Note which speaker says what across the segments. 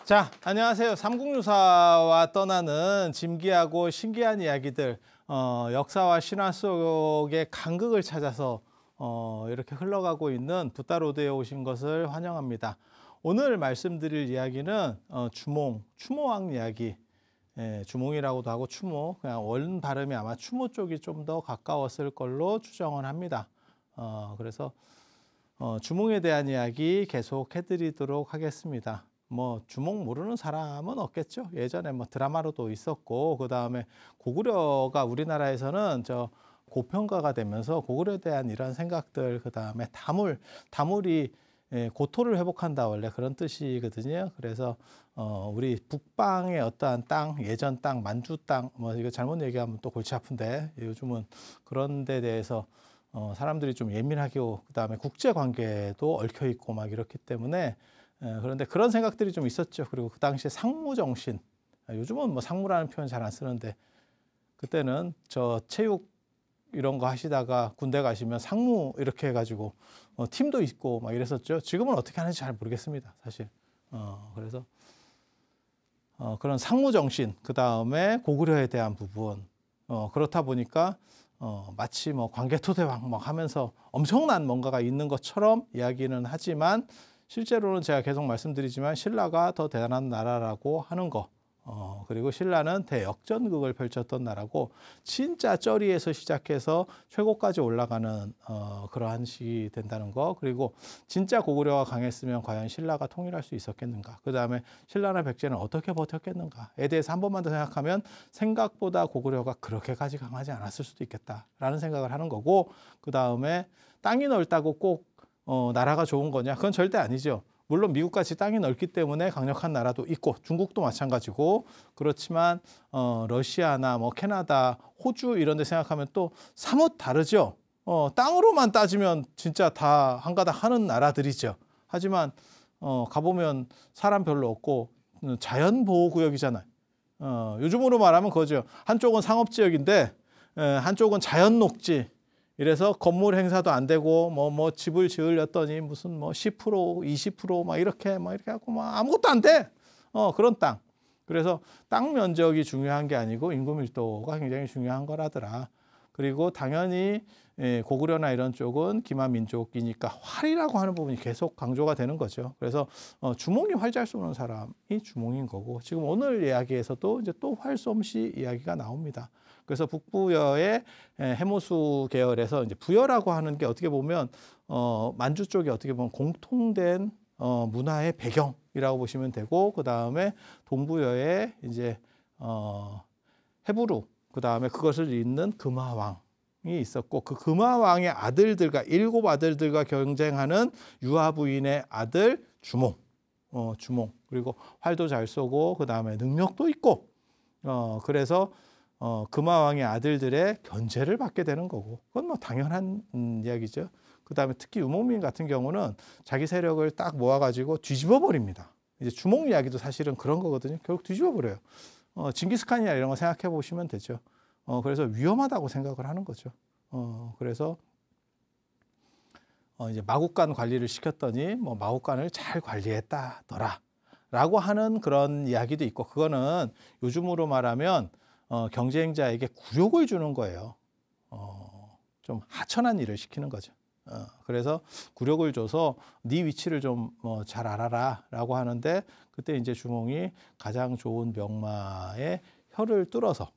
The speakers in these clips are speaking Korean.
Speaker 1: 자, 안녕하세요. 삼국유사와 떠나는 진기하고 신기한 이야기들, 역사와 신화 속의 간극을 찾아서 이렇게 흘러가고 있는 붓다로드에 오신 것을 환영합니다. 오늘 말씀드릴 이야기는 추모왕 이야기. 예, 주몽이라고도 하고 추모, 그냥 원 발음이 아마 추모 쪽이 좀 더 가까웠을 걸로 추정을 합니다. 그래서 주몽에 대한 이야기 계속 해드리도록 하겠습니다. 뭐 주몽 모르는 사람은 없겠죠. 예전에 뭐 드라마로도 있었고, 그 다음에 고구려가 우리나라에서는 고평가가 되면서 고구려에 대한 이런 생각들, 그 다음에 다물이 고토를 회복한다, 원래 그런 뜻이거든요. 그래서 우리 북방의 어떠한 땅, 예전 땅, 만주 땅, 뭐 이거 잘못 얘기하면 또 골치 아픈데, 요즘은 그런 데 대해서 사람들이 좀 예민하고, 그 다음에 국제 관계도 얽혀 있고 막 이렇기 때문에, 그런데 그런 생각들이 좀 있었죠. 그리고 그 당시에 상무 정신, 요즘은 뭐 상무라는 표현 잘 안 쓰는데, 그때는 체육 이런 거 하시다가 군대 가시면 상무 이렇게 해가지고 팀도 있고 막 이랬었죠. 지금은 어떻게 하는지 잘 모르겠습니다, 사실. 그래서 그런 상무 정신, 그 다음에 고구려에 대한 부분, 그렇다 보니까 마치 뭐 광개토대왕 막 하면서 엄청난 뭔가가 있는 것처럼 이야기는 하지만, 실제로는 제가 계속 말씀드리지만 신라가 더 대단한 나라라고 하는 거, 그리고 신라는 대역전극을 펼쳤던 나라고, 진짜 쩌리에서 시작해서 최고까지 올라가는 그러한 시기 된다는 거, 그리고 진짜 고구려가 강했으면 과연 신라가 통일할 수 있었겠는가, 그 다음에 신라나 백제는 어떻게 버텼겠는가에 대해서 한 번만 더 생각하면 생각보다 고구려가 그렇게까지 강하지 않았을 수도 있겠다라는 생각을 하는 거고, 그 다음에 땅이 넓다고 꼭 나라가 좋은 거냐? 그건 절대 아니죠. 물론 미국같이 땅이 넓기 때문에 강력한 나라도 있고, 중국도 마찬가지고, 그렇지만 러시아나 뭐 캐나다, 호주 이런 데 생각하면 또 사뭇 다르죠. 땅으로만 따지면 진짜 다 한가닥 하는 나라들이죠. 하지만 가보면 사람 별로 없고 자연보호구역이잖아요. 요즘으로 말하면 그거죠. 한쪽은 상업지역인데 한쪽은 자연녹지. 이래서 건물 행사도 안 되고, 뭐 집을 지으렸더니 무슨 뭐 10%, 20% 이렇게 하고 막 아무것도 안 돼. 그런 땅. 그래서 땅 면적이 중요한 게 아니고 인구 밀도가 굉장히 중요한 거라더라. 그리고 당연히 고구려나 이런 쪽은 기마 민족이니까 활이라고 하는 부분이 계속 강조가 되는 거죠. 그래서 주몽이 활 잘 쏘는 사람이 주몽인 거고, 지금 오늘 이야기에서도 이제 또 활솜씨 이야기가 나옵니다. 그래서 북부여의 해모수 계열에서 이제 부여라고 하는 게 어떻게 보면 만주 쪽이 어떻게 보면 공통된 문화의 배경이라고 보시면 되고, 그 다음에 동부여의 이제 해부루, 그 다음에 그것을 잇는 금화왕이 있었고, 그 금화왕의 아들들과 7 아들들과 경쟁하는 유아 부인의 아들 주몽, 그리고 활도 잘 쏘고 그 다음에 능력도 있고, 그래서 금화왕의 아들들의 견제를 받게 되는 거고, 그건 뭐 당연한 이야기죠. 그 다음에 특히 유목민 같은 경우는 자기 세력을 딱 모아가지고 뒤집어 버립니다. 이제 주몽 이야기도 사실은 그런 거거든요. 결국 뒤집어 버려요. 징기스칸이나 이런 거 생각해 보시면 되죠. 그래서 위험하다고 생각을 하는 거죠. 그래서 이제 마국간 관리를 시켰더니 뭐 마국간을 잘 관리했다더라 라고 하는 그런 이야기도 있고, 그거는 요즘으로 말하면 경쟁자에게 굴욕을 주는 거예요. 좀 하천한 일을 시키는 거죠. 그래서 굴욕을 줘서 네 위치를 좀 잘 알아라 라고 하는데, 그때 이제 주몽이 가장 좋은 명마에 혀를 뚫어서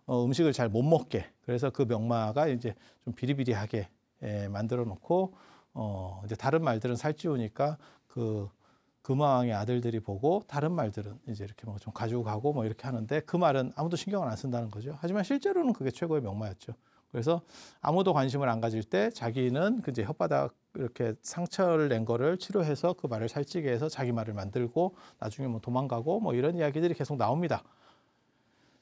Speaker 1: 음식을 잘 못 먹게, 그래서 그 명마가 이제 좀 비리비리하게 만들어 놓고, 이제 다른 말들은 살찌우니까 그 금화왕의 아들들이 보고 다른 말들은 이제 이렇게 뭐 좀 가지고 가고 뭐 이렇게 하는데, 그 말은 아무도 신경을 안 쓴다는 거죠. 하지만 실제로는 그게 최고의 명마였죠. 그래서 아무도 관심을 안 가질 때 자기는 그 이제 혓바닥 이렇게 상처를 낸 거를 치료해서 그 말을 살찌게 해서 자기 말을 만들고, 나중에 뭐 도망가고 뭐 이런 이야기들이 계속 나옵니다.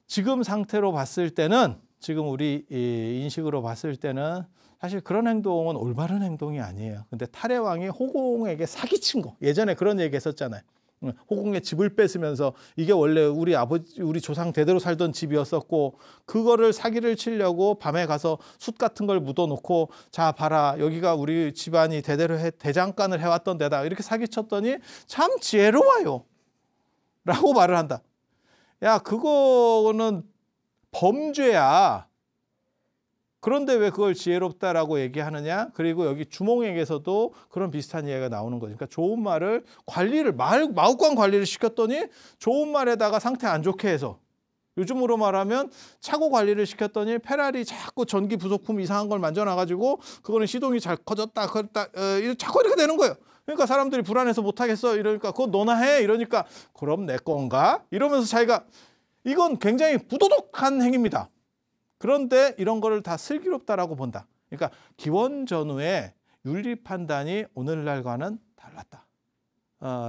Speaker 1: 지금 상태로 봤을 때는, 지금 우리 인식으로 봤을 때는 사실 그런 행동은 올바른 행동이 아니에요. 근데 탈해왕이 호공에게 사기친 거, 예전에 그런 얘기 했었잖아요. 호공의 집을 뺏으면서 이게 원래 우리 아버지, 우리 조상 대대로 살던 집이었었고 그거를 사기를 치려고 밤에 가서 숯 같은 걸 묻어놓고 자 봐라 여기가 우리 집안이 대대로 대장간을 해왔던 데다 이렇게 사기쳤더니 참 지혜로워요 라고 말을 한다. 야 그거는 범죄야. 그런데 왜 그걸 지혜롭다라고 얘기하느냐? 그리고 여기 주몽에게서도 그런 비슷한 이야기가 나오는 거죠. 그러니까 좋은 말을 관리를 마구간 관리를 시켰더니 좋은 말에다가 상태 안 좋게 해서 요즘으로 말하면 차고 관리를 시켰더니 페라리 자꾸 전기 부속품 이상한 걸 만져놔가지고 그거는 시동이 잘 커졌다 자꾸 이렇게 되는 거예요. 그러니까 사람들이 불안해서 못하겠어 이러니까 그거 너나 해 이러니까 그럼 내 건가? 이러면서 자기가 이건 굉장히 부도덕한 행위입니다. 그런데 이런 거를 다 슬기롭다라고 본다. 그러니까 기원전후의 윤리 판단이 오늘날과는 달랐다.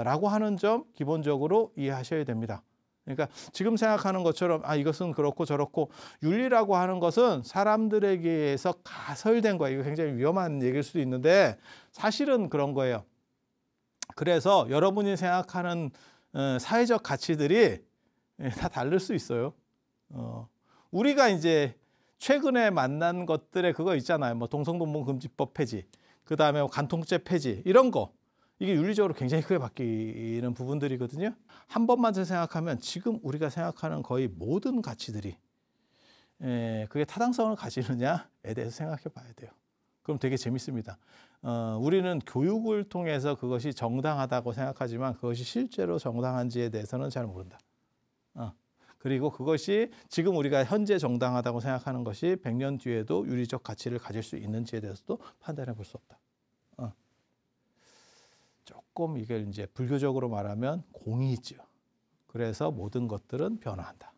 Speaker 1: 라고 하는 점 기본적으로 이해하셔야 됩니다. 그러니까 지금 생각하는 것처럼 이것은 그렇고 저렇고 윤리라고 하는 것은 사람들에게 의해서 가설된 거예요. 이거 굉장히 위험한 얘기일 수도 있는데 사실은 그런 거예요. 그래서 여러분이 생각하는 사회적 가치들이 다 다를 수 있어요. 우리가 이제 최근에 만난 것들에 그거 있잖아요. 뭐 동성동봉금지법 폐지, 그 다음에 간통죄 폐지 이런 거 이게 윤리적으로 굉장히 크게 바뀌는 부분들이거든요. 한 번만 더 생각하면 지금 우리가 생각하는 거의 모든 가치들이 그게 타당성을 가지느냐에 대해서 생각해 봐야 돼요. 그럼 되게 재밌습니다. 우리는 교육을 통해서 그것이 정당하다고 생각하지만 그것이 실제로 정당한지에 대해서는 잘 모른다. 그리고 그것이 지금 우리가 현재 정당하다고 생각하는 것이 100년 뒤에도 윤리적 가치를 가질 수 있는지에 대해서도 판단해 볼 수 없다. 조금 이게 이제 불교적으로 말하면 공이 있죠. 그래서 모든 것들은 변화한다.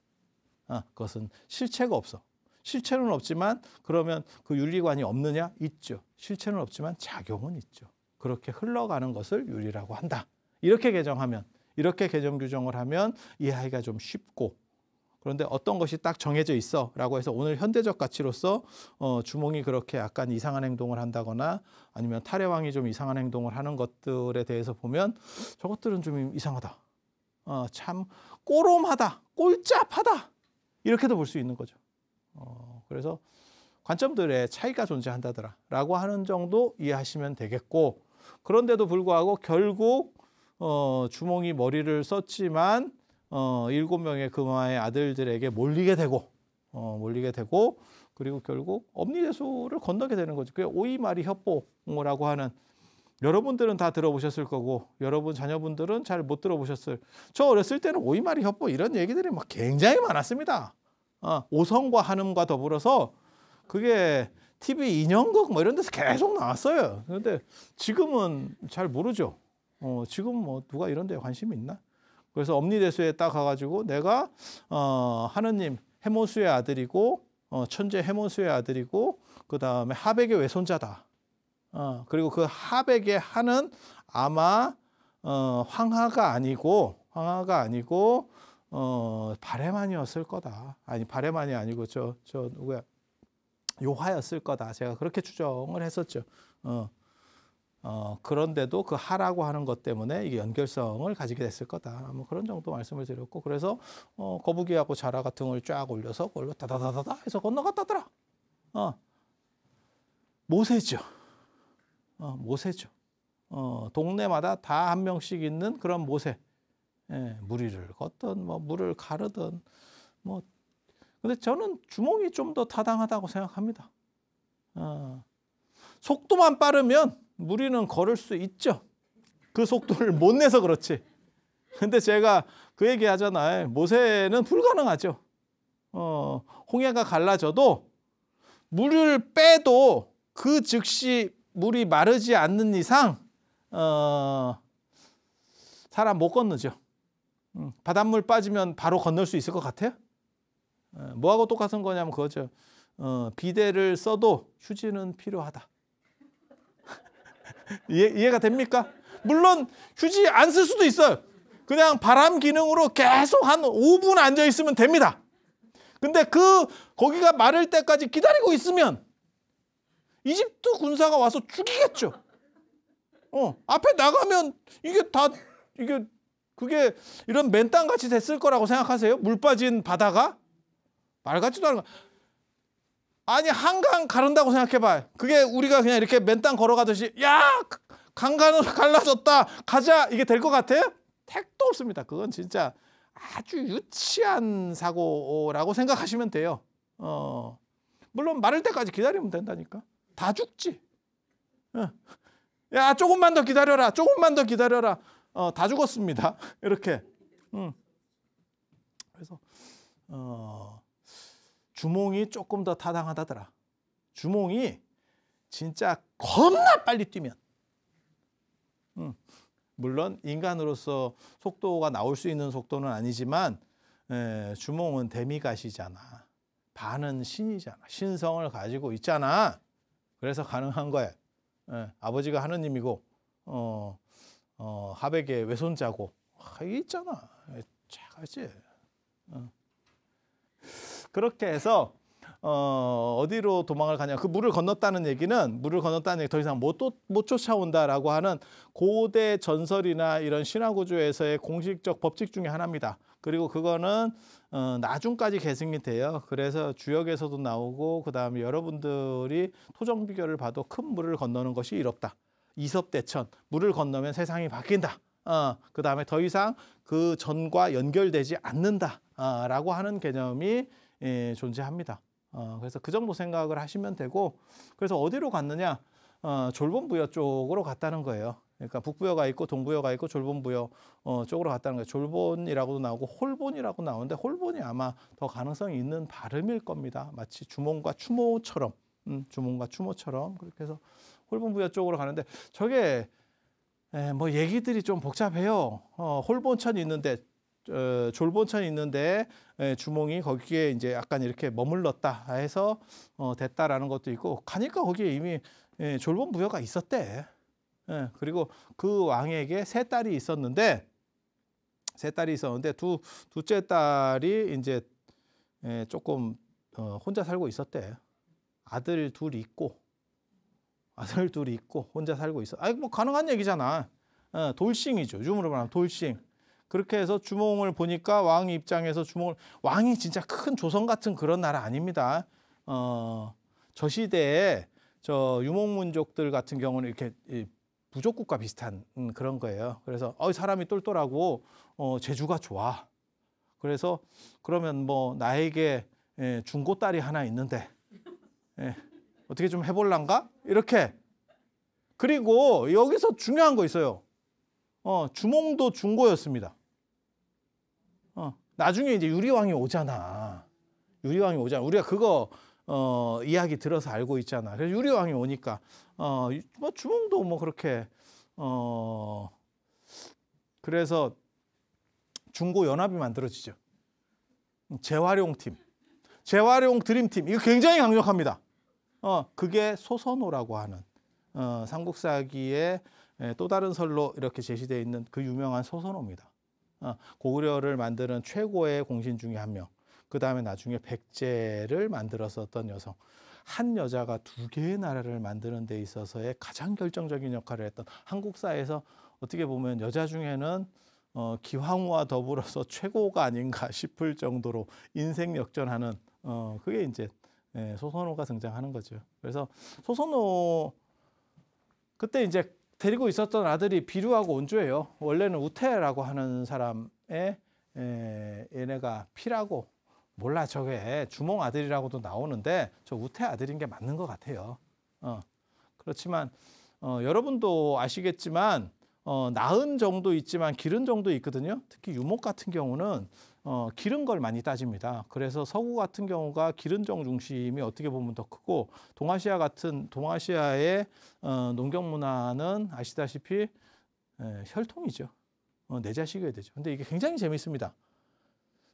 Speaker 1: 그것은 실체가 없어. 실체는 없지만 그러면 그 윤리관이 없느냐? 있죠. 실체는 없지만 작용은 있죠. 그렇게 흘러가는 것을 윤리라고 한다. 이렇게 개정하면, 이렇게 개정 규정을 하면 이해하기가 좀 쉽고 그런데 어떤 것이 딱 정해져 있어 라고 해서 오늘 현대적 가치로서 주몽이 그렇게 약간 이상한 행동을 한다거나 아니면 탈해왕이 좀 이상한 행동을 하는 것들에 대해서 보면 저것들은 좀 이상하다. 참 꼬롬하다. 꼴짭하다. 이렇게도 볼 수 있는 거죠. 그래서 관점들의 차이가 존재한다더라 라고 하는 정도 이해하시면 되겠고 그런데도 불구하고 결국 주몽이 머리를 썼지만 7명의 금화의 아들들에게 몰리게 되고 그리고 결국 엄니대소를 건너게 되는 거죠. 그게 오이말이 협보라고 하는 여러분들은 다 들어보셨을 거고 여러분 자녀분들은 잘 못 들어보셨을. 저 어렸을 때는 오이말이 협보 이런 얘기들이 막 굉장히 많았습니다. 오성과 한음과 더불어서 그게 TV 인형극 뭐 이런 데서 계속 나왔어요. 그런데 지금은 잘 모르죠. 지금 뭐 누가 이런 데 관심이 있나? 그래서 엄니대소에 딱 가가지고 내가 하느님 해모수의 아들이고 천재 해모수의 아들이고 그 다음에 하백의 외손자다. 그리고 그 하백의 하는 아마 황하가 아니고 바레만이었을 거다. 아니 바레만이 아니고 저 누구야 요하였을 거다. 제가 그렇게 추정을 했었죠. 그런데도 그 하라고 하는 것 때문에 이게 연결성을 가지게 됐을 거다. 뭐 그런 정도 말씀을 드렸고 그래서 거북이하고 자라가 등을 쫙 올려서 그걸로 다다다다다 해서 건너갔다더라. 모세죠. 모세죠. 동네마다 다 한 명씩 있는 그런 모세. 무리를 걷든 뭐 물을 가르든 뭐 근데 저는 주몽이 좀 더 타당하다고 생각합니다. 속도만 빠르면 무리는 걸을 수 있죠. 그 속도를 못 내서 그렇지. 근데 제가 그 얘기 하잖아요. 모세는 불가능하죠. 홍해가 갈라져도 물을 빼도 그 즉시 물이 마르지 않는 이상 사람 못 건너죠. 바닷물 빠지면 바로 건널 수 있을 것 같아요? 뭐하고 똑같은 거냐면 그거죠. 비데를 써도 휴지는 필요하다. 이해가 됩니까? 물론 휴지 안 쓸 수도 있어요. 그냥 바람 기능으로 계속 한 5분 앉아 있으면 됩니다. 근데 거기가 마를 때까지 기다리고 있으면 이집트 군사가 와서 죽이겠죠. 앞에 나가면 이게 그게 이런 맨땅 같이 됐을 거라고 생각하세요? 물 빠진 바다가? 말 같지도 않은 거. 아니 한강 가른다고 생각해봐. 그게 우리가 그냥 이렇게 맨땅 걸어가듯이 야 강간으로 갈라졌다 가자 이게 될 것 같아요? 택도 없습니다. 그건 진짜 아주 유치한 사고라고 생각하시면 돼요. 물론 마를 때까지 기다리면 된다니까. 다 죽지. 야 조금만 더 기다려라. 조금만 더 기다려라. 다 죽었습니다. 이렇게. 그래서 주몽이 조금 더 타당하다더라. 주몽이 진짜 겁나 빨리 뛰면 물론 인간으로서 속도가 나올 수 있는 속도는 아니지만 주몽은 데미갓이잖아. 반은 신이잖아. 신성을 가지고 있잖아. 그래서 가능한 거야. 아버지가 하느님이고 하백의 외손자고 이게 있잖아. 작아지. 그렇게 해서 어디로 도망을 가냐. 그 물을 건넜다는 얘기는 더 이상 못 쫓아온다라고 하는 고대 전설이나 이런 신화 구조에서의 공식적 법칙 중에 하나입니다. 그리고 그거는 나중까지 계승이 돼요. 그래서 주역에서도 나오고 그다음에 여러분들이 토정 비결을 봐도 큰 물을 건너는 것이 이롭다. 이섭대천 물을 건너면 세상이 바뀐다. 그다음에 더 이상 그 전과 연결되지 않는다. 라고 하는 개념이 존재합니다. 그래서 그 정도 생각을 하시면 되고 그래서 어디로 갔느냐? 졸본부여 쪽으로 갔다는 거예요. 그러니까 북부여가 있고 동부여가 있고 졸본부여 쪽으로 갔다는 거예요. 졸본이라고도 나오고 홀본이라고 나오는데 홀본이 아마 더 가능성이 있는 발음일 겁니다. 마치 주몽과 추모처럼 주몽과 추모처럼 그렇게 해서 홀본부여 쪽으로 가는데 저게 뭐 얘기들이 좀 복잡해요. 홀본천이 있는데 졸본천이 있는데 주몽이 거기에 이제 약간 이렇게 머물렀다 해서 됐다라는 것도 있고 가니까 거기에 이미 졸본부여가 있었대. 그리고 그 왕에게 세 딸이 있었는데 둘째 딸이 이제 조금 혼자 살고 있었대. 아들 둘이 있고 혼자 살고 있어. 아이 뭐 가능한 얘기잖아. 돌싱이죠. 요즘으로 말하면 돌싱. 그렇게 해서 주몽을 보니까 왕 입장에서 왕이 진짜 큰 조선 같은 그런 나라 아닙니다. 저 시대에 저 유목민족들 같은 경우는 이렇게 부족국가 비슷한 그런 거예요. 그래서 사람이 똘똘하고 재주가 좋아. 그래서 그러면 뭐 나에게 중고 딸이 하나 있는데 어떻게 좀 해볼란가? 이렇게. 그리고 여기서 중요한 거 있어요. 주몽도 중고였습니다. 나중에 이제 유리왕이 오잖아. 우리가 그거 이야기 들어서 알고 있잖아. 그래서 유리왕이 오니까 뭐 주몽도 뭐 그렇게 그래서 중고 연합이 만들어지죠. 재활용팀, 재활용 드림팀 이거 굉장히 강력합니다. 그게 소선호라고 하는 삼국사기의 또 다른 설로 이렇게 제시되어 있는 그 유명한 소선호입니다. 고구려를 만드는 최고의 공신 중에 한 명. 그 다음에 나중에 백제를 만들었었던 여성. 한 여자가 두 개의 나라를 만드는 데 있어서의 가장 결정적인 역할을 했던 한국사에서 어떻게 보면 여자 중에는 기황후와 더불어서 최고가 아닌가 싶을 정도로 인생 역전하는 그게 이제 소선호가 등장하는 거죠. 그래서 소선호 그때 이제 데리고 있었던 아들이 비류하고 온주예요. 원래는 우태라고 하는 사람의 얘네가 피라고 몰라 저게 주몽 아들이라고도 나오는데 저 우태 아들인 게 맞는 것 같아요. 그렇지만 여러분도 아시겠지만 낳은 정도 있지만 기른 정도 있거든요. 특히 유목 같은 경우는 기른 걸 많이 따집니다. 그래서 서구 같은 경우가 기른 정 중심이 어떻게 보면 더 크고 동아시아의 농경 문화는 아시다시피 혈통이죠. 내 자식이어야 되죠. 근데 이게 굉장히 재밌습니다.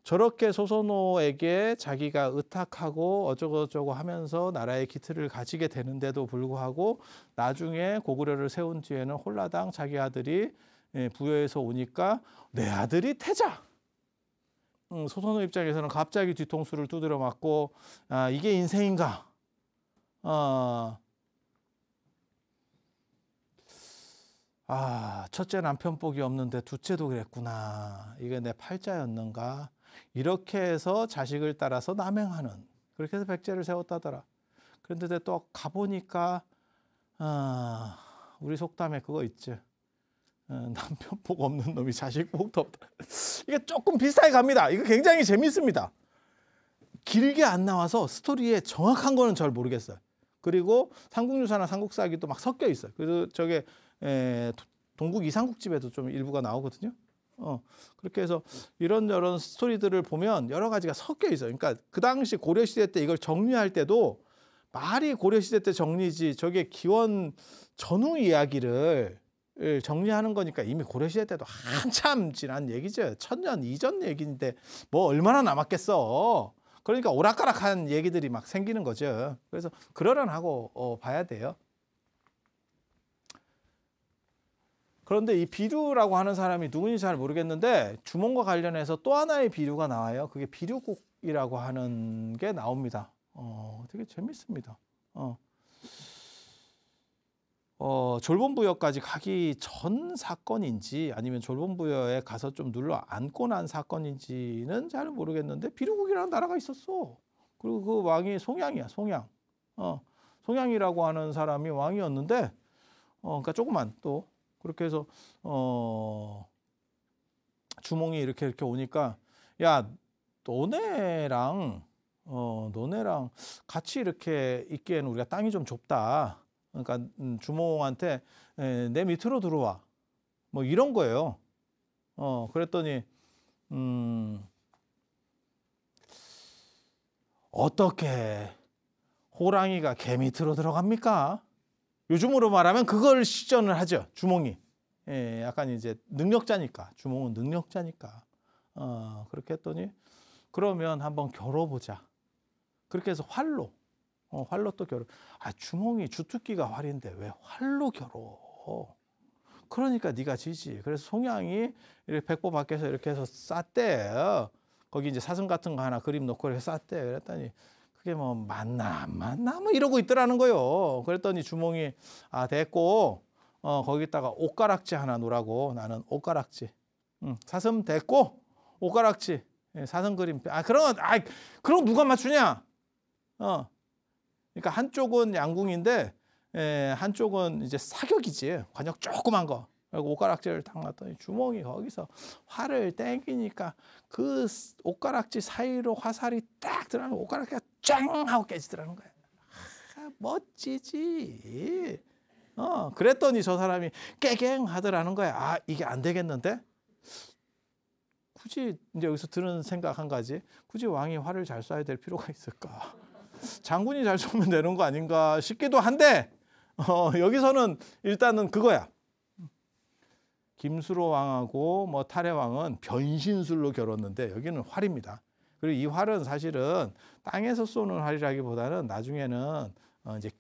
Speaker 1: 저렇게 소선호에게 자기가 의탁하고 어쩌고저쩌고 하면서 나라의 기틀을 가지게 되는데도 불구하고 나중에 고구려를 세운 뒤에는 홀라당 자기 아들이 부여해서 오니까 내 아들이 태자. 소선호 입장에서는 갑자기 뒤통수를 두드려 맞고 이게 인생인가? 아, 첫째 남편 복이 없는데 둘째도 그랬구나. 이게 내 팔자였는가. 이렇게 해서 자식을 따라서 남행하는. 그렇게 해서 백제를 세웠다더라. 그런데 또 가보니까 우리 속담에 그거 있지. 남편 복 없는 놈이 자식 복도 없다. 이게 조금 비슷하게 갑니다. 이거 굉장히 재밌습니다. 길게 안 나와서 스토리에 정확한 거는 잘 모르겠어요. 그리고 삼국유사나 삼국사기도 막 섞여 있어요. 그래서 저게 동국 이삼국집에도 좀 일부가 나오거든요. 그렇게 해서 이런저런 스토리들을 보면 여러 가지가 섞여 있어요. 그러니까 그 당시 고려시대 때 이걸 정리할 때도 말이 고려시대 때 정리지 저게 기원 전후 이야기를 정리하는 거니까 이미 고려시대 때도 한참 지난 얘기죠. 1000년 이전 얘기인데 뭐 얼마나 남았겠어. 그러니까 오락가락한 얘기들이 막 생기는 거죠. 그래서 그러려하고 봐야 돼요. 그런데 이 비류라고 하는 사람이 누군지 잘 모르겠는데 주몽과 관련해서 또 하나의 비류가 나와요. 그게 비류국이라고 하는 게 나옵니다. 되게 재밌습니다. 졸본부여까지 가기 전 사건인지 아니면 졸본부여에 가서 좀 눌러 앉고 난 사건인지는 잘 모르겠는데 비류국이라는 나라가 있었어. 그리고 그 왕이 송양이야, 송양. 송양이라고 하는 사람이 왕이었는데, 그러니까 조그만 또 그렇게 해서 주몽이 이렇게 오니까 야, 너네랑 같이 이렇게 있기에는 우리가 땅이 좀 좁다. 그러니까 주몽한테 내 밑으로 들어와. 뭐 이런 거예요. 그랬더니 어떻게 호랑이가 개 밑으로 들어갑니까? 요즘으로 말하면 그걸 시전을 하죠. 주몽이. 약간 이제 능력자니까. 주몽은 능력자니까. 그렇게 했더니 그러면 한번 겨뤄보자. 그렇게 해서 활로 또 겨뤄. 주몽이 주특기가 활인데 왜 활로 겨뤄? 그러니까 네가 지지. 그래서 송양이 이렇게 백보 밖에서 이렇게 해서 쌌대. 거기 이제 사슴 같은 거 하나 그림 놓고 이렇게 쌌대. 그랬더니 그게 뭐 맞나 안 맞나 뭐 이러고 있더라는 거요. 그랬더니 주몽이 됐고 거기다가 옷가락지 하나 놓으라고. 나는 옷가락지. 사슴 됐고 옷가락지. 사슴 그림. 그럼 누가 맞추냐? 그러니까 한쪽은 양궁인데 한쪽은 이제 사격이지. 관역 조그만 거. 그리고 옷가락지를 딱 놨더니 주몽이 거기서 활을 땡기니까 그 옷가락지 사이로 화살이 딱 들어가는 옷가락지가 짱 하고 깨지더라는 거야. 멋지지. 그랬더니 저 사람이 깨갱 하더라는 거야. 이게 안 되겠는데? 굳이 이제 여기서 드는 생각 한 가지. 굳이 왕이 활을 잘 쏴야 될 필요가 있을까? 장군이 잘 쏘면 되는 거 아닌가 싶기도 한데 여기서는 일단은 그거야. 김수로 왕하고 뭐 탈해 왕은 변신술로 겨뤘는데 여기는 활입니다. 그리고 이 활은 사실은 땅에서 쏘는 활이라기보다는 나중에는 이제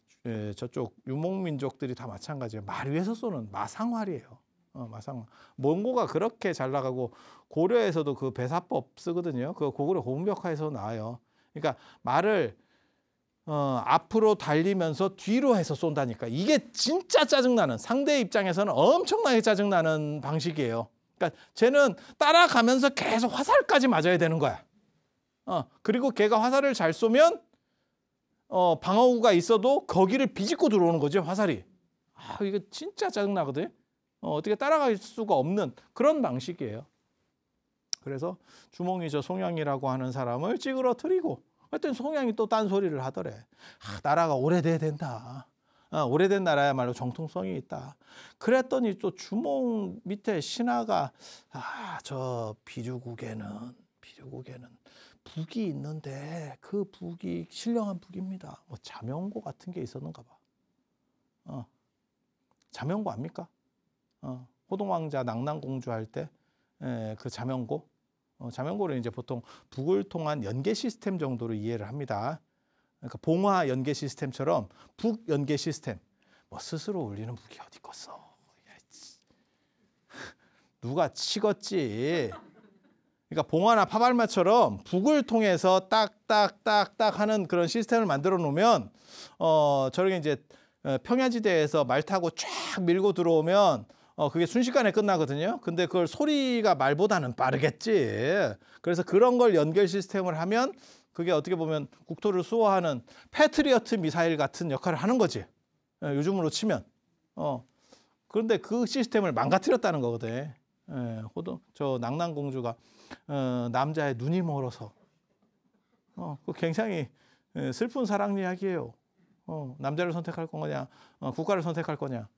Speaker 1: 저쪽 유목민족들이 다 마찬가지예요. 말 위에서 쏘는 마상활이에요. 마상활. 몽고가 그렇게 잘 나가고 고려에서도 그 배사법 쓰거든요. 그 고구려 고문벽화에서 나와요. 그러니까 말을 앞으로 달리면서 뒤로 해서 쏜다니까. 이게 진짜 짜증나는, 상대 입장에서는 엄청나게 짜증나는 방식이에요. 그러니까 쟤는 따라가면서 계속 화살까지 맞아야 되는 거야. 그리고 걔가 화살을 잘 쏘면 방어구가 있어도 거기를 비집고 들어오는 거죠, 화살이. 이게 진짜 짜증나거든요. 어떻게 따라갈 수가 없는 그런 방식이에요. 그래서 주몽이 저 송양이라고 하는 사람을 찌그러뜨리고 그랬더니 송양이 또 딴소리를 하더래. 나라가 오래돼야 된다. 오래된 나라야말로 정통성이 있다. 그랬더니 또 주몽 밑에 신하가 저 비류국에는 북이 있는데 그 북이 신령한 북입니다. 뭐 자명고 같은 게 있었는가 봐. 자명고 압니까? 호동왕자 낭랑공주 할 때 그 자명고. 자명고를 이제 보통 북을 통한 연계 시스템 정도로 이해를 합니다. 그러니까 봉화 연계 시스템처럼 북 연계 시스템. 뭐 스스로 울리는 북이 어디 있겠어? 누가 치겠지? 그러니까 봉화나 파발마처럼 북을 통해서 딱딱딱딱 하는 그런 시스템을 만들어 놓으면 저렇게 이제 평야지대에서 말 타고 쫙 밀고 들어오면 그게 순식간에 끝나거든요. 근데 그걸 소리가 말보다는 빠르겠지. 그래서 그런 걸 연결 시스템을 하면 그게 어떻게 보면 국토를 수호하는 패트리어트 미사일 같은 역할을 하는 거지. 요즘으로 치면. 그런데 그 시스템을 망가뜨렸다는 거거든. 저 낭랑공주가 남자의 눈이 멀어서. 그 굉장히 슬픈 사랑 이야기예요. 남자를 선택할 거냐, 국가를 선택할 거냐.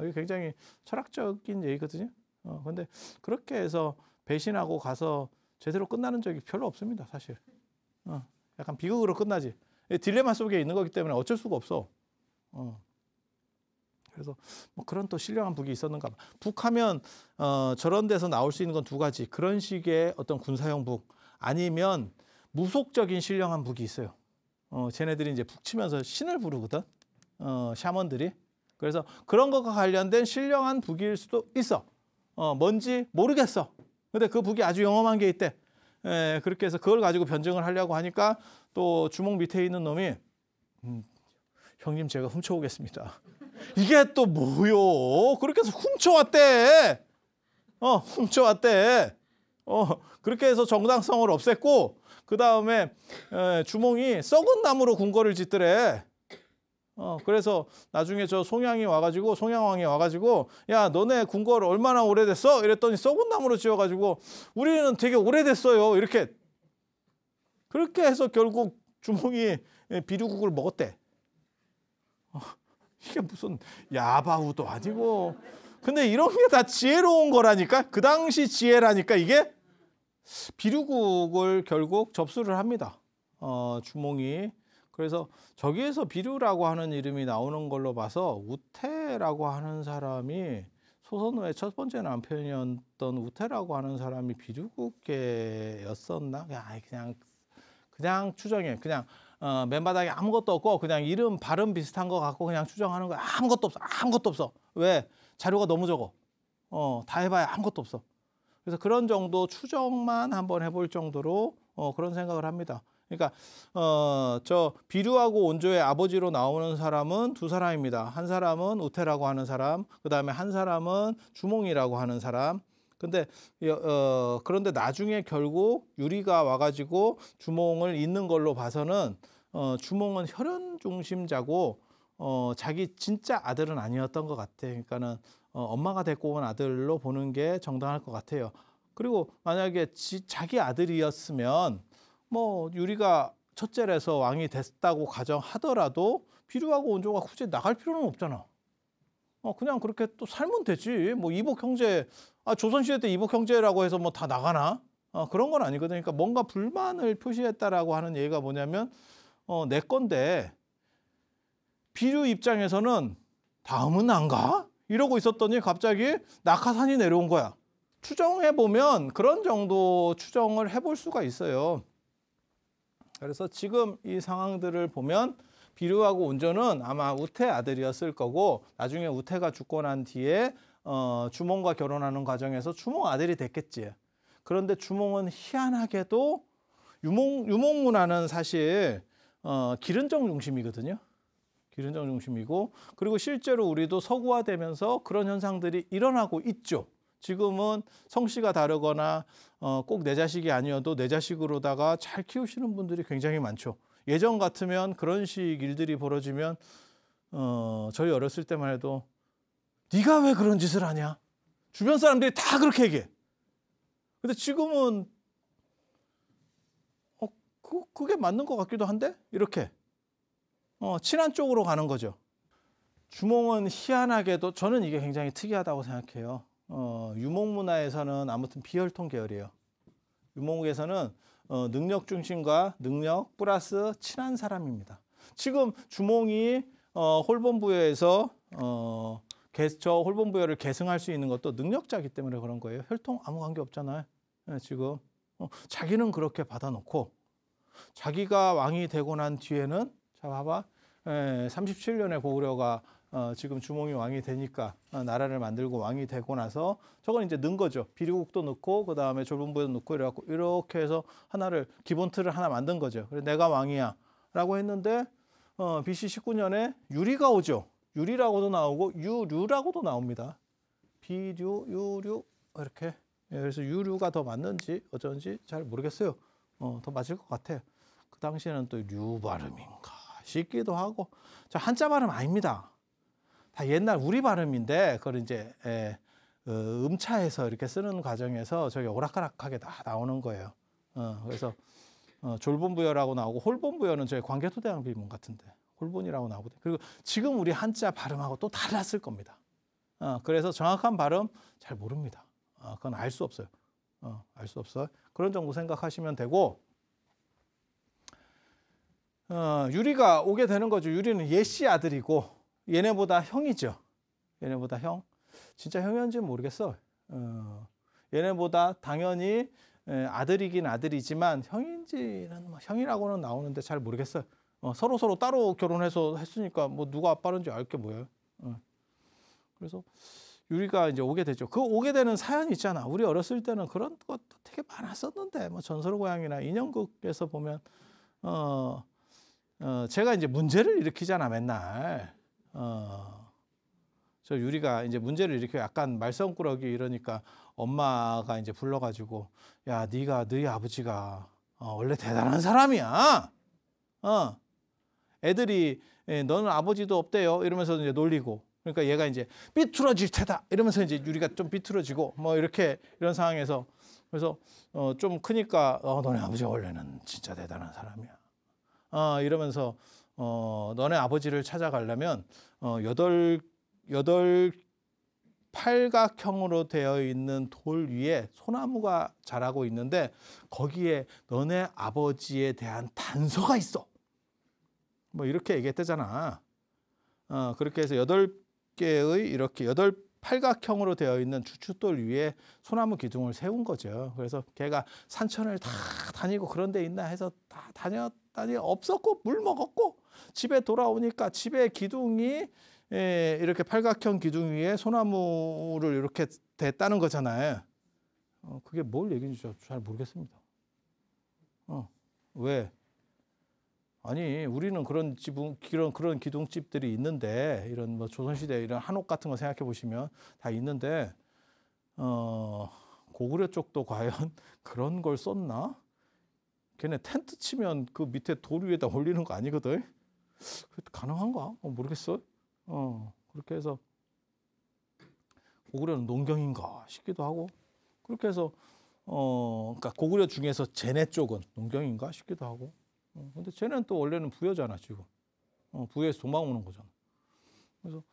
Speaker 1: 이게 굉장히 철학적인 얘기거든요. 근데 그렇게 해서 배신하고 가서 제대로 끝나는 적이 별로 없습니다, 사실. 약간 비극으로 끝나지. 딜레마 속에 있는 거기 때문에 어쩔 수가 없어. 그래서 뭐 그런 또 신령한 북이 있었는가 봐. 북하면 저런 데서 나올 수 있는 건 두 가지. 그런 식의 어떤 군사용 북 아니면 무속적인 신령한 북이 있어요. 쟤네들이 이제 북치면서 신을 부르거든. 샤먼들이. 그래서 그런 것과 관련된 신령한 북일 수도 있어. 뭔지 모르겠어. 근데 그 북이 아주 영험한 게 있대. 그렇게 해서 그걸 가지고 변증을 하려고 하니까 또 주먹 밑에 있는 놈이 형님 제가 훔쳐오겠습니다. 이게 또 뭐요? 그렇게 해서 훔쳐왔대. 훔쳐왔대. 그렇게 해서 정당성을 없앴고 그 다음에 주몽이 썩은 나무로 궁궐을 짓더래. 그래서 나중에 저 송양왕이 와가지고 야 너네 궁궐 얼마나 오래됐어? 이랬더니 썩은 나무로 지어가지고 우리는 되게 오래됐어요. 이렇게 그렇게 해서 결국 주몽이 비류국을 먹었대. 이게 무슨 야바우도 아니고. 근데 이런 게 다 지혜로운 거라니까. 그 당시 지혜라니까 이게. 비류국을 결국 접수를 합니다. 주몽이. 그래서 저기에서 비류라고 하는 이름이 나오는 걸로 봐서 우태라고 하는 사람이 소선우의 첫 번째 남편이었던 우태라고 하는 사람이 비류국계였었나? 그냥 추정해. 그냥 맨바닥에 아무것도 없고 그냥 이름 발음 비슷한 거 갖고 그냥 추정하는 거야. 아무것도 없어. 왜? 자료가 너무 적어. 다 해봐야 아무것도 없어. 그래서 그런 정도 추정만 한번 해볼 정도로 그런 생각을 합니다. 그러니까 저 비류하고 온조의 아버지로 나오는 사람은 두 사람입니다. 한 사람은 우태라고 하는 사람, 그 다음에 한 사람은 주몽이라고 하는 사람. 근데 그런데 나중에 결국 유리가 와가지고 주몽을 잇는 걸로 봐서는 주몽은 혈연 중심자고 자기 진짜 아들은 아니었던 것 같아. 그러니까는 엄마가 데리고 온 아들로 보는 게 정당할 것 같아요. 그리고 만약에 자기 아들이었으면 뭐 유리가 첫째라서 왕이 됐다고 가정하더라도 비류하고 온조가 굳이 나갈 필요는 없잖아. 그냥 그렇게 또 살면 되지. 뭐 이복 형제, 조선시대 때 이복 형제라고 해서 뭐 다 나가나? 그런 건 아니거든. 그러니까 뭔가 불만을 표시했다라고 하는 얘기가 뭐냐면 내 건데 비류 입장에서는 다음은 안 가? 이러고 있었더니 갑자기 낙하산이 내려온 거야. 추정해보면 그런 정도 추정을 해볼 수가 있어요. 그래서 지금 이 상황들을 보면 비류하고 온조는 아마 우태 아들이었을 거고 나중에 우태가 죽고 난 뒤에 주몽과 결혼하는 과정에서 주몽 아들이 됐겠지. 그런데 주몽은 희한하게도 유몽 문화는 사실 기른정 중심이거든요. 기른정 중심이고 그리고 실제로 우리도 서구화되면서 그런 현상들이 일어나고 있죠. 지금은 성씨가 다르거나 꼭 내 자식이 아니어도 내 자식으로다가 잘 키우시는 분들이 굉장히 많죠. 예전 같으면 그런 식 일들이 벌어지면 저희 어렸을 때만 해도 네가 왜 그런 짓을 하냐? 주변 사람들이 다 그렇게 얘기해. 근데 지금은 그게 맞는 것 같기도 한데? 이렇게 친한 쪽으로 가는 거죠. 주몽은 희한하게도 저는 이게 굉장히 특이하다고 생각해요. 유몽 문화에서는 아무튼 비혈통 계열이에요. 유몽에서는 능력 중심과 능력 플러스 친한 사람입니다. 지금 주몽이 홀본부여에서 저 홀본부여를 계승할 수 있는 것도 능력자이기 때문에 그런 거예요. 혈통 아무 관계 없잖아요. 지금 자기는 그렇게 받아놓고 자기가 왕이 되고 난 뒤에는 자 봐봐 37년에 고구려가 지금 주몽이 왕이 되니까 나라를 만들고 왕이 되고 나서 저건 이제 넣은 거죠. 비류국도 넣고 그 다음에 졸본부도 넣고 이래갖고 이렇게 해서 하나를 기본 틀을 하나 만든 거죠. 그래서 내가 왕이야 라고 했는데 BC 19년에 유리가 오죠. 유리라고도 나오고 유류라고도 나옵니다. 비류, 유류 이렇게. 예, 그래서 유류가 더 맞는지 어쩐지 잘 모르겠어요. 더 맞을 것 같아요. 그 당시에는 또 류 발음인가 싶기도 하고. 자, 한자 발음 아닙니다. 다 옛날 우리 발음인데 그걸 이제 음차해서 이렇게 쓰는 과정에서 저기 오락가락하게 다 나오는 거예요. 그래서 졸본부여라고 나오고 홀본부여는 저희 광개토대왕 비문 같은데 홀본이라고 나오거든요. 그리고 지금 우리 한자 발음하고 또 달랐을 겁니다. 그래서 정확한 발음 잘 모릅니다. 그건 알 수 없어요. 알 수 없어요. 그런 정도 생각하시면 되고, 유리가 오게 되는 거죠. 유리는 예씨 아들이고 얘네보다 형이죠. 얘네보다 형. 진짜 형이었는지는 모르겠어. 얘네보다 당연히 아들이긴 아들이지만 형인지는 뭐 형이라고는 나오는데 잘 모르겠어요. 서로 따로 결혼해서 했으니까 뭐 누가 아빠인지 알 게 뭐예요. 그래서 유리가 이제 오게 되죠. 그 오게 되는 사연이 있잖아. 우리 어렸을 때는 그런 것도 되게 많았었는데, 뭐 전설고양이나 인형극에서 보면 제가 이제 문제를 일으키잖아 맨날. 저 유리가 이제 문제를 일으켜 약간 말썽꾸러기 이러니까 엄마가 이제 불러가지고, 야, 너희 아버지가 원래 대단한 사람이야. 애들이 너는 아버지도 없대요 이러면서 이제 놀리고, 그러니까 얘가 이제 삐뚤어질 테다 이러면서 이제 유리가 좀 삐뚤어지고 뭐 이렇게 이런 상황에서, 그래서 좀 크니까 너네 아버지가 원래는 진짜 대단한 사람이야. 이러면서 너네 아버지를 찾아가려면 여덟 팔각형으로 되어 있는 돌 위에 소나무가 자라고 있는데 거기에 너네 아버지에 대한 단서가 있어. 뭐 이렇게 얘기했대잖아. 그렇게 해서 8개의 이렇게 8팔각형으로 되어 있는 주춧돌 위에 소나무 기둥을 세운 거죠. 그래서 걔가 산천을 다 다니고 그런 데 있나 해서 다 다녔더니 없었고 물 먹었고 집에 돌아오니까 집에 기둥이 이렇게 팔각형 기둥 위에 소나무를 이렇게 댔다는 거잖아요. 그게 뭘 얘기인지 잘 모르겠습니다. 왜? 아니, 우리는 그런 기둥집들이 있는데, 이런 뭐 조선시대 이런 한옥 같은 거 생각해 보시면 다 있는데, 고구려 쪽도 과연 그런 걸 썼나? 걔네 텐트 치면 그 밑에 돌 위에다 올리는 거 아니거든? 가능한가? 모르겠어. 그렇게 해서 고구려는 농경인가 싶기도 하고, 그렇게 해서 그러니까 고구려 중에서 쟤네 쪽은 농경인가 싶기도 하고. 근데 쟤는 또 원래는 부여잖아 지금. 부여에서 도망오는 거잖아. 그래서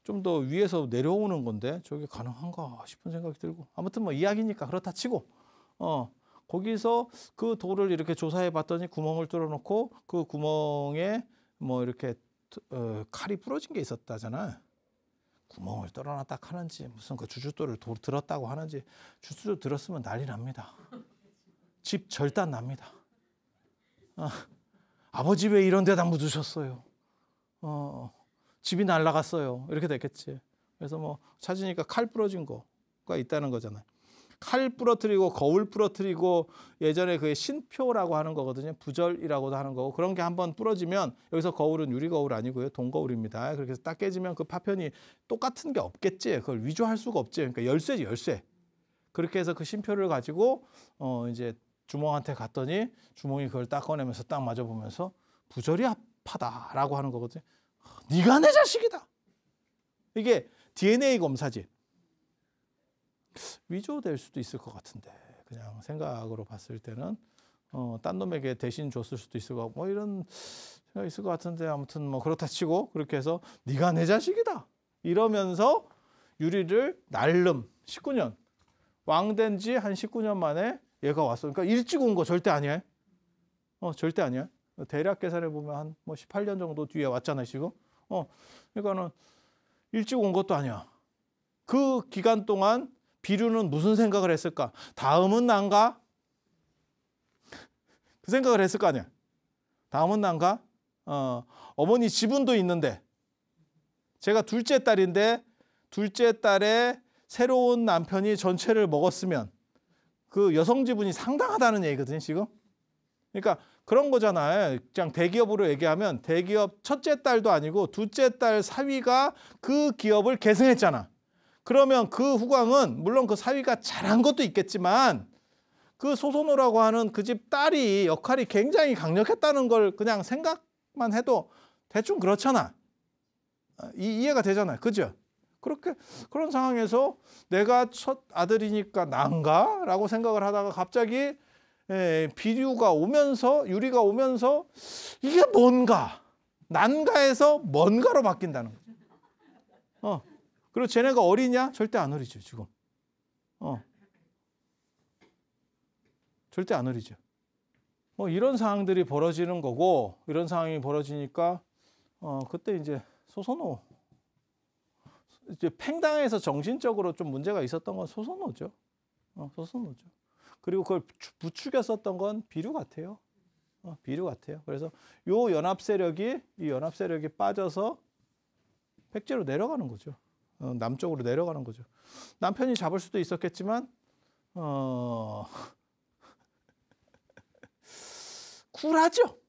Speaker 1: 좀 더 위에서 내려오는 건데 저게 가능한가 싶은 생각이 들고, 아무튼 뭐 이야기니까 그렇다 치고, 거기서 그 돌을 이렇게 조사해 봤더니 구멍을 뚫어놓고 그 구멍에 뭐 이렇게 칼이 부러진 게 있었다잖아. 구멍을 뚫어놨다 하는지 무슨 그 주춧돌을 들었다고 하는지, 주춧돌 들었으면 난리 납니다. 집 절단 납니다. 아버지 왜 이런 데다 묻으셨어요? 집이 날라갔어요. 이렇게 됐겠지. 그래서 뭐 찾으니까 칼 부러진 거가 있다는 거잖아요. 칼 부러뜨리고 거울 부러뜨리고, 예전에 그 신표라고 하는 거거든요. 부절이라고도 하는 거고, 그런 게 한번 부러지면, 여기서 거울은 유리 거울 아니고요, 동거울입니다. 그렇게 해서 딱 깨지면 그 파편이 똑같은 게 없겠지. 그걸 위조할 수가 없지. 그러니까 열쇠지, 열쇠. 그렇게 해서 그 신표를 가지고 이제 주몽한테 갔더니 주몽이 그걸 딱 꺼내면서 딱 맞아보면서 부절이 아파다라고 하는 거거든요. 네가 내 자식이다. 이게 DNA 검사지. 위조될 수도 있을 것 같은데, 그냥 생각으로 봤을 때는 딴 놈에게 대신 줬을 수도 있을 것 같고, 뭐 이런 생각이 있을 것 같은데, 아무튼 뭐 그렇다 치고, 그렇게 해서 네가 내 자식이다 이러면서 유리를 날름 19년 왕된 지 한 19년 만에 얘가 왔어. 그러니까 일찍 온 거 절대 아니야. 절대 아니야. 대략 계산해 보면 한 뭐 18년 정도 뒤에 왔잖아 지금. 그러니까는 일찍 온 것도 아니야. 그 기간 동안 비류는 무슨 생각을 했을까? 다음은 난가? 그 생각을 했을 거 아니야. 다음은 난가? 어머니 지분도 있는데, 제가 둘째 딸인데 둘째 딸의 새로운 남편이 전체를 먹었으면 그 여성 지분이 상당하다는 얘기거든요 지금. 그러니까 그런 거잖아요. 그냥 대기업으로 얘기하면 대기업 첫째 딸도 아니고 둘째 딸 사위가 그 기업을 계승했잖아. 그러면 그 후광은 물론 그 사위가 잘한 것도 있겠지만 그 소선호라고 하는 그 집 딸이 역할이 굉장히 강력했다는 걸 그냥 생각만 해도 대충 그렇잖아. 이해가 되잖아요. 그죠? 그렇게 그런 상황에서 내가 첫 아들이니까 난가? 라고 생각을 하다가 갑자기 비류가 오면서 유리가 오면서 이게 뭔가? 난가에서 뭔가로 바뀐다는 거죠. 그리고 쟤네가 어리냐? 절대 안 어리죠, 지금. 절대 안 어리죠. 뭐 이런 상황들이 벌어지는 거고, 이런 상황이 벌어지니까 그때 이제 소선호, 이제 팽당해서 정신적으로 좀 문제가 있었던 건 소선호죠. 소선호죠. 그리고 그걸 부추겼었던 건 비류 같아요. 비류 같아요. 그래서 요 연합 세력이 이 연합 세력이 빠져서 백제로 내려가는 거죠. 남쪽으로 내려가는 거죠. 남편이 잡을 수도 있었겠지만 쿨하죠.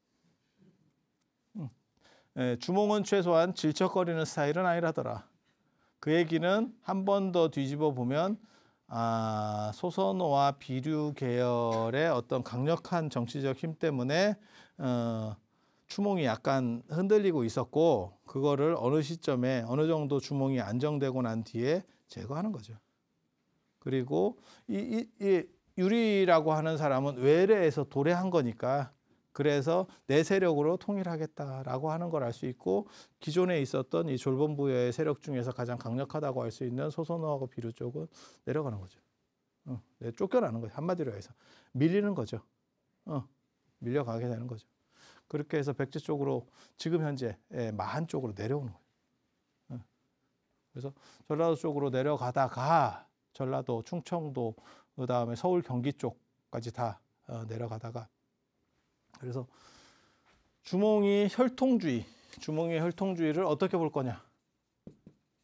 Speaker 1: 주몽은 최소한 질척거리는 스타일은 아니라더라. 그 얘기는 한 번 더 뒤집어 보면 소선호와 비류 계열의 어떤 강력한 정치적 힘 때문에 추몽이 약간 흔들리고 있었고 그거를 어느 시점에 어느 정도 주몽이 안정되고 난 뒤에 제거하는 거죠. 그리고 이 유리라고 하는 사람은 외래에서 도래한 거니까 그래서 내 세력으로 통일하겠다라고 하는 걸 알 수 있고 기존에 있었던 이 졸본부여의 세력 중에서 가장 강력하다고 할 수 있는 소선호하고 비류 쪽은 내려가는 거죠. 쫓겨나는 거죠. 한마디로 해서 밀리는 거죠. 밀려가게 되는 거죠. 그렇게 해서 백제 쪽으로 지금 현재 마한 쪽으로 내려오는 거예요. 그래서 전라도 쪽으로 내려가다가 전라도, 충청도, 그다음에 서울, 경기 쪽까지 다 내려가다가 그래서 주몽의 혈통주의를 어떻게 볼 거냐?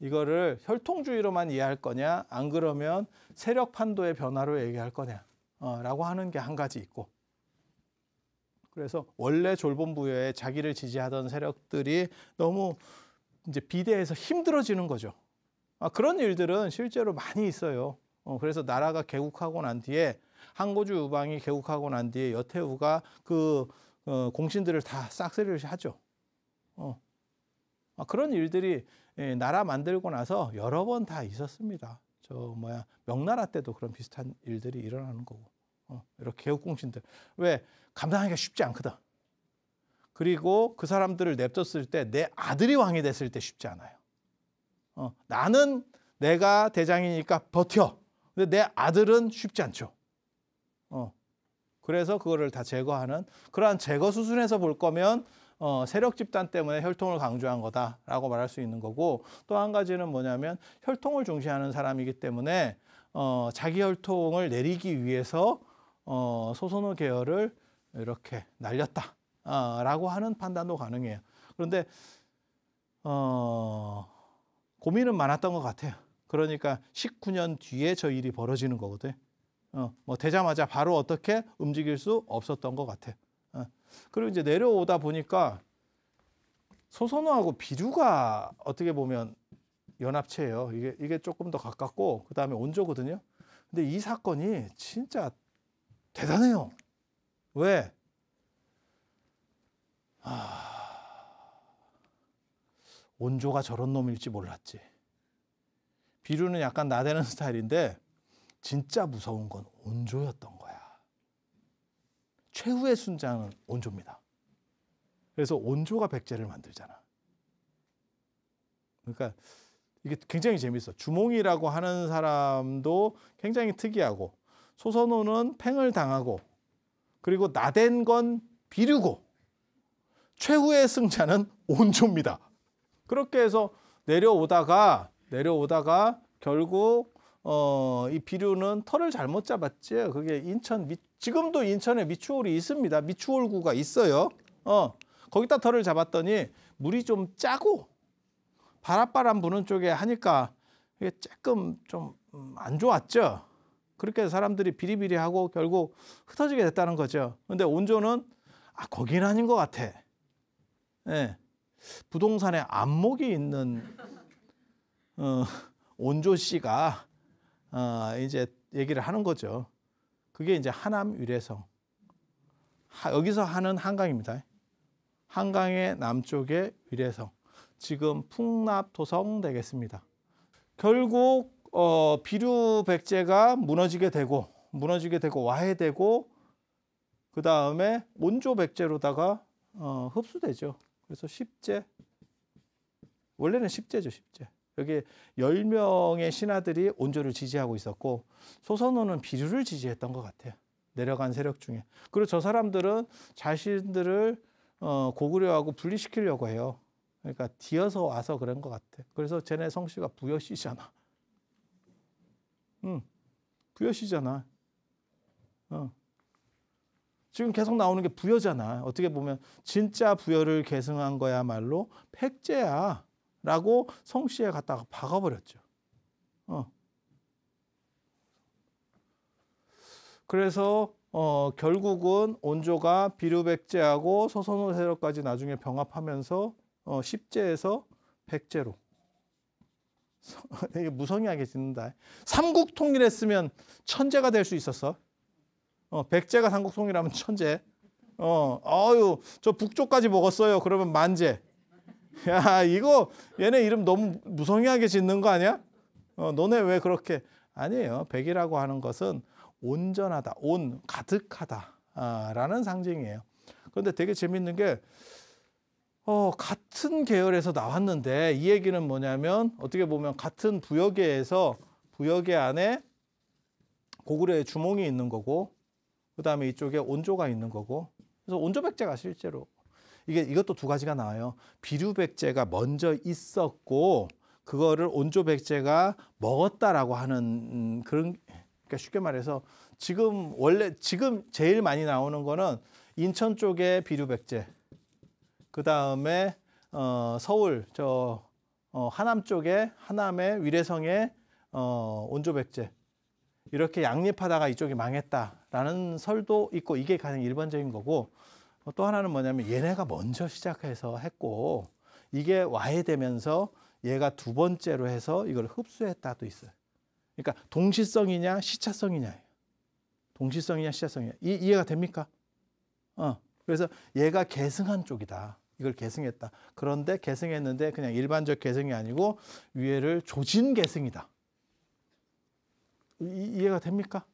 Speaker 1: 이거를 혈통주의로만 이해할 거냐? 안 그러면 세력 판도의 변화로 얘기할 거냐? 라고 하는 게 한 가지 있고. 그래서 원래 졸본부여에 자기를 지지하던 세력들이 너무 이제 비대해서 힘들어지는 거죠. 그런 일들은 실제로 많이 있어요. 그래서 나라가 개국하고 난 뒤에 항고주 우방이 개국하고 난 뒤에 여태우가 그 공신들을 다 싹쓸이를 하죠. 그런 일들이 나라 만들고 나서 여러 번 다 있었습니다. 명나라 때도 그런 비슷한 일들이 일어나는 거고. 이렇게 개국 공신들. 왜? 감당하기가 쉽지 않거든. 그리고 그 사람들을 냅뒀을 때 내 아들이 왕이 됐을 때 쉽지 않아요. 나는 내가 대장이니까 버텨. 근데 내 아들은 쉽지 않죠. 그래서 그거를 다 제거하는 그러한 제거 수순에서 볼 거면 세력 집단 때문에 혈통을 강조한 거다라고 말할 수 있는 거고 또 한 가지는 뭐냐면 혈통을 중시하는 사람이기 때문에 자기 혈통을 내리기 위해서 소선호 계열을 이렇게 날렸다라고 하는 판단도 가능해요. 그런데 고민은 많았던 것 같아요. 그러니까 19년 뒤에 저 일이 벌어지는 거거든. 뭐 되자마자 바로 어떻게 움직일 수 없었던 것 같아. 그리고 이제 내려오다 보니까 소선호하고 비류가 어떻게 보면 연합체예요. 이게 조금 더 가깝고 그 다음에 온조거든요. 근데 이 사건이 진짜 대단해요. 왜? 온조가 저런 놈일지 몰랐지. 비류는 약간 나대는 스타일인데 진짜 무서운 건 온조였던 거야. 최후의 순장은 온조입니다. 그래서 온조가 백제를 만들잖아. 그러니까 이게 굉장히 재밌어. 주몽이라고 하는 사람도 굉장히 특이하고 소선호는 팽을 당하고 그리고 나댄 건 비류고 최후의 승자는 온조입니다. 그렇게 해서 내려오다가 결국 이 비류는 털을 잘못 잡았지. 그게 지금도 인천에 미추홀이 있습니다. 미추홀구가 있어요. 거기다 털을 잡았더니 물이 좀 짜고 바닷바람 부는 쪽에 하니까 이게 조금 좀 안 좋았죠. 그렇게 해서 사람들이 비리비리하고 결국 흩어지게 됐다는 거죠. 근데 온조는 거긴 아닌 것 같아. 부동산에 안목이 있는 온조 씨가 이제 얘기를 하는 거죠. 그게 이제 하남 위례성. 여기서 하는 한강입니다. 한강의 남쪽의 위례성. 지금 풍납토성 되겠습니다. 결국 비류백제가 무너지게 되고 와해되고 그 다음에 온조백제로다가 흡수되죠. 그래서 십제, 원래는 십제죠, 십제. 여기 10명의 신하들이 온조를 지지하고 있었고 소선호는 비류를 지지했던 것 같아요. 내려간 세력 중에. 그리고 저 사람들은 자신들을 고구려하고 분리시키려고 해요. 그러니까 뒤어서 와서 그런 것 같아. 그래서 쟤네 성씨가 부여씨잖아. 부여씨잖아. 지금 계속 나오는 게 부여잖아. 어떻게 보면 진짜 부여를 계승한 거야말로 팩제야 라고 성씨에 갖다가 박아버렸죠. 그래서 결국은 온조가 비류백제하고 소선호 세력까지 나중에 병합하면서 십제에서 백제로 이게 무성의하게 짓는다. 삼국 통일했으면 천제가 될 수 있었어. 백제가 삼국 통일하면 천제. 저 북쪽까지 먹었어요. 그러면 만제. 야, 이거 얘네 이름 너무 무성의하게 짓는 거 아니야? 너네 왜 그렇게? 아니에요. 백이라고 하는 것은 온전하다, 가득하다 라는 상징이에요. 그런데 되게 재밌는 게 같은 계열에서 나왔는데 이 얘기는 뭐냐면 어떻게 보면 같은 부여계에서 부여계 안에 고구려의 주몽이 있는 거고 그 다음에 이쪽에 온조가 있는 거고 그래서 온조백제가 실제로 이것도 두 가지가 나와요. 비류백제가 먼저 있었고 그거를 온조백제가 먹었다라고 하는 그런 그러니까 쉽게 말해서 지금 제일 많이 나오는 거는 인천 쪽에 비류백제 그 다음에 서울 하남 쪽에 하남의 위례성에 온조백제 이렇게 양립하다가 이쪽이 망했다라는 설도 있고 이게 가장 일반적인 거고 또 하나는 뭐냐면 얘네가 먼저 시작해서 했고 이게 와해되면서 얘가 두 번째로 해서 이걸 흡수했다도 있어요. 그러니까 동시성이냐 시차성이냐 동시성이냐 시차성이냐 이해가 됩니까? 그래서 얘가 계승한 쪽이다. 이걸 계승했다. 그런데 계승했는데 그냥 일반적 계승이 아니고 위해를 조진 계승이다. 이해가 됩니까?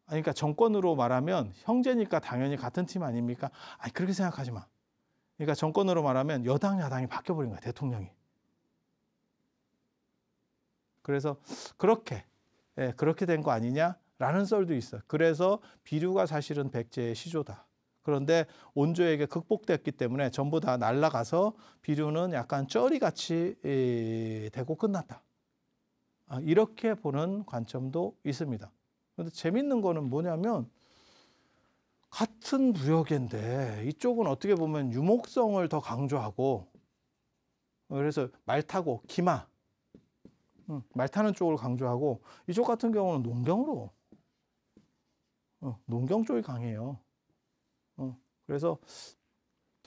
Speaker 1: 그러니까 정권으로 말하면 형제니까 당연히 같은 팀 아닙니까? 아니 그렇게 생각하지 마. 그러니까 정권으로 말하면 여당 야당이 바뀌어버린 거야. 대통령이. 그래서 그렇게 된 거 아니냐라는 썰도 있어요. 그래서 비류가 사실은 백제의 시조다. 그런데 온조에게 극복됐기 때문에 전부 다 날아가서 비류는 약간 쩌리같이 되고 끝났다. 이렇게 보는 관점도 있습니다. 그런데 재밌는 거는 뭐냐면 같은 부여계인데 이쪽은 어떻게 보면 유목성을 더 강조하고 그래서 말 타고 기마 말 타는 쪽을 강조하고 이쪽 같은 경우는 농경으로 농경 쪽이 강해요. 그래서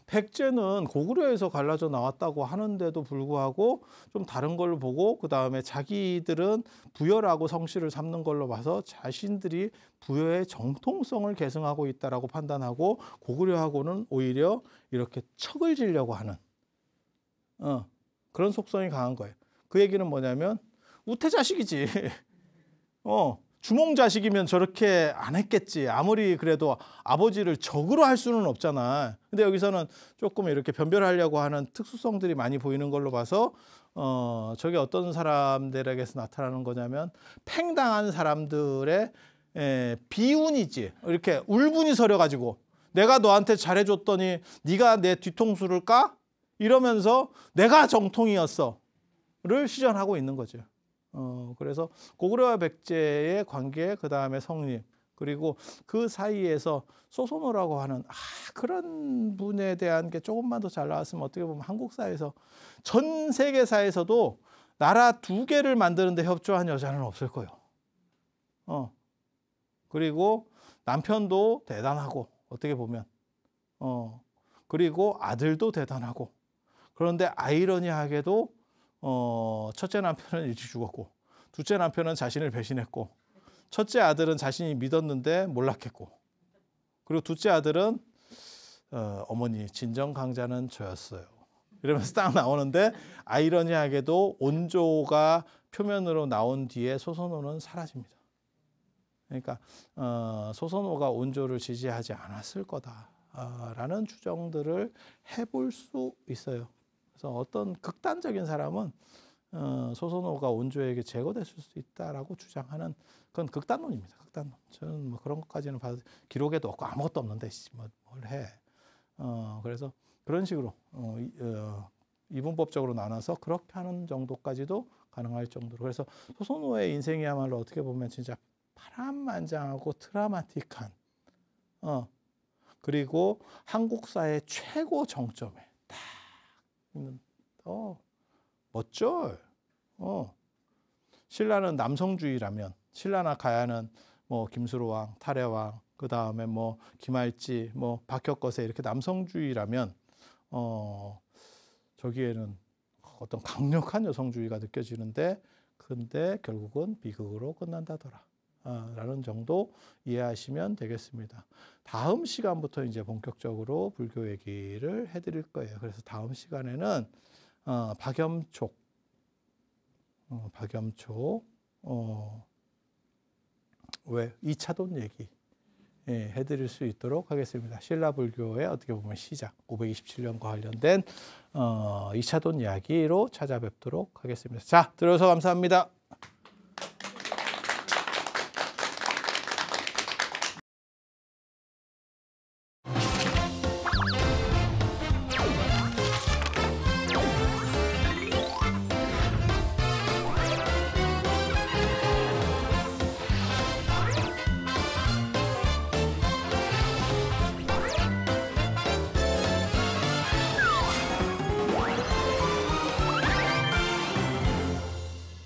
Speaker 1: 백제는 고구려에서 갈라져 나왔다고 하는데도 불구하고 좀 다른 걸 보고 그 다음에 자기들은 부여라고 성씨를 삼는 걸로 봐서 자신들이 부여의 정통성을 계승하고 있다라고 판단하고 고구려하고는 오히려 이렇게 척을 지려고 하는 그런 속성이 강한 거예요. 그 얘기는 뭐냐면 우태자식이지. 주몽자식이면 저렇게 안 했겠지. 아무리 그래도 아버지를 적으로 할 수는 없잖아. 근데 여기서는 조금 이렇게 변별하려고 하는 특수성들이 많이 보이는 걸로 봐서 저게 어떤 사람들에게서 나타나는 거냐면 팽당한 사람들의 비운이지. 이렇게 울분이 서려가지고 내가 너한테 잘해줬더니 네가 내 뒤통수를 까? 이러면서 내가 정통이었어. 를 시전하고 있는 거죠. 그래서 고구려와 백제의 관계, 그 다음에 성립, 그리고 그 사이에서 소선호라고 하는 그런 분에 대한 게 조금만 더 잘 나왔으면 어떻게 보면 한국 사회에서 전 세계사에서도 나라 두 개를 만드는데 협조한 여자는 없을 거예요. 그리고 남편도 대단하고 어떻게 보면 그리고 아들도 대단하고 그런데 아이러니하게도 첫째 남편은 일찍 죽었고, 둘째 남편은 자신을 배신했고, 첫째 아들은 자신이 믿었는데 몰락했고, 그리고 둘째 아들은 어머니 진정 강자는 저였어요. 이러면서 딱 나오는데 아이러니하게도 온조가 표면으로 나온 뒤에 소선호는 사라집니다. 그러니까 소선호가 온조를 지지하지 않았을 거다라는 추정들을 해볼 수 있어요. 그래서 어떤 극단적인 사람은 소선호가 온조에게 제거됐을 수 있다라고 주장하는 그건 극단론입니다. 극단론. 저는 뭐 그런 것까지는 봐도 기록에도 없고 아무것도 없는데 뭘 해. 그래서 그런 식으로 이분법적으로 나눠서 그렇게 하는 정도까지도 가능할 정도로. 그래서 소선호의 인생이야말로 어떻게 보면 진짜 파란만장하고 트라마틱한 그리고 한국사의 최고 정점에 딱 있는 멋져. 신라는 남성주의라면 신라나 가야는 뭐 김수로왕, 탈해왕, 그 다음에 뭐 김할지, 뭐 박혁거세 이렇게 남성주의라면 저기에는 어떤 강력한 여성주의가 느껴지는데 근데 결국은 비극으로 끝난다더라. 라는 정도 이해하시면 되겠습니다. 다음 시간부터 이제 본격적으로 불교 얘기를 해드릴 거예요. 그래서 다음 시간에는 박염촉 왜 2차돈 얘기 해드릴 수 있도록 하겠습니다. 신라불교의 어떻게 보면 시작 527년과 관련된 2차돈 이야기로 찾아뵙도록 하겠습니다. 자, 들어주셔서 감사합니다.